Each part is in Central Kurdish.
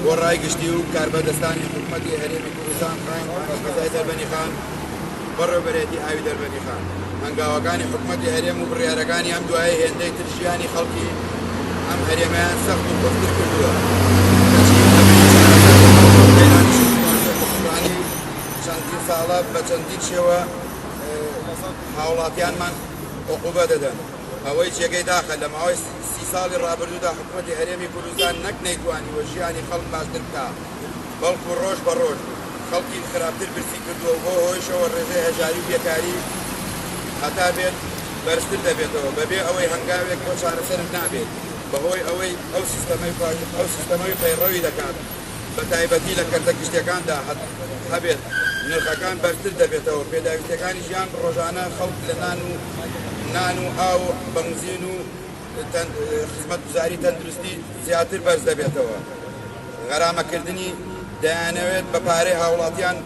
بۆ ڕایگشتی و کاربەدەستانی حکوومەتی هەرێمی کوردستان خان محەممەد دەربەنی خان بەڕێوەبەرێتی ئاوی دەربەنی خان هەنگاوەکانی حکوومەتی هەرێم و بڕیارەکانی ئەم دوایە هێندەی ترژیانی خەڵکی ئەم هەرێمەیان سەخت و کۆفتر کردووە چەندین ساڵە بە چەندین شێوە هاوڵاتیانمان عقوبە دەدەن ئەوەی جێگەی داخە لە ماوەی 30 ساڵی ڕابردوودا حکوومەتی هەرێمی کوردستان نەک نەیتوانیوە ژیانی خەڵک باشتر بکە بەڵکو ڕۆژ بە ڕۆژ خەڵکی خراپتر برسی کردووە بۆ هۆیشەوە ڕێژەی هەژاری و بێکاری هەتا بێت بەرزتر دەبێتەوە بەبێ ئەوەی هەنگاوێک بۆ چارەسەرم نابێت بەهۆی ئەوەی ئەو سیستەمەی پەیڕەوی دەکات بە تایبەتی لە کەرتە گشتەکاندا هەبێت نرخەکان بەرزتر دەبێتەوە پێداویستەکانی ژیان ڕۆژانە خەڵک لە نان و ئاو بەنزین و خزمەتگوزاری تەندروستی زیاتر بەرز دەبێتەوە غەرامەکردنی دەیانەوێت بە پارەی هاوڵاتیان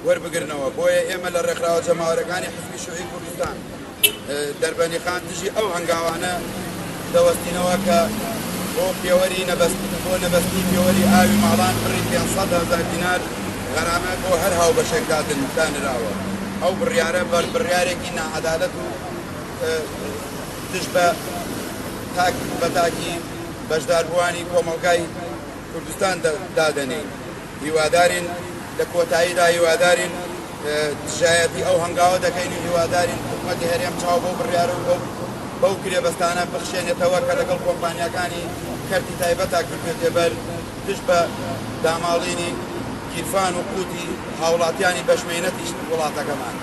وەربگرنەوە بۆیە ئێمە لە ڕێکخراوە جەماوەرەکانی حزبی شوعی کوردستان دەربەنی خان دژی ئەو هەنگاوانە دەوەستینەوە کە بۆ پێوەری بۆ نەبەستی پێوەری ئاوی ماڵان بڕی 500,000 دینار غەرامە بۆ هەر هاو بەشێکدا دانراوە ئەو بڕیارە بڕیارێکی ناعەدالەت و دژ بە تاکی بەشداربووانی کۆمەڵگای کوردستان دادەنێن هیوادارین لە کۆتاییدا هیوادارین دژایەتی ئەو هەنگاوە دەکەین و هیوادارین حکوومەتی هەرێم چاو بۆ بڕیارە و بەو کرێبەستانە بخشێنێتەوە کە لەگەڵ کۆمپانیەکانی کەرتی تایبەتا کردوێتێ بەر دژ بە داماڵینی گیرفان و قوتی هاوڵاتیانی بەشمێنەتی وڵاتەکەمان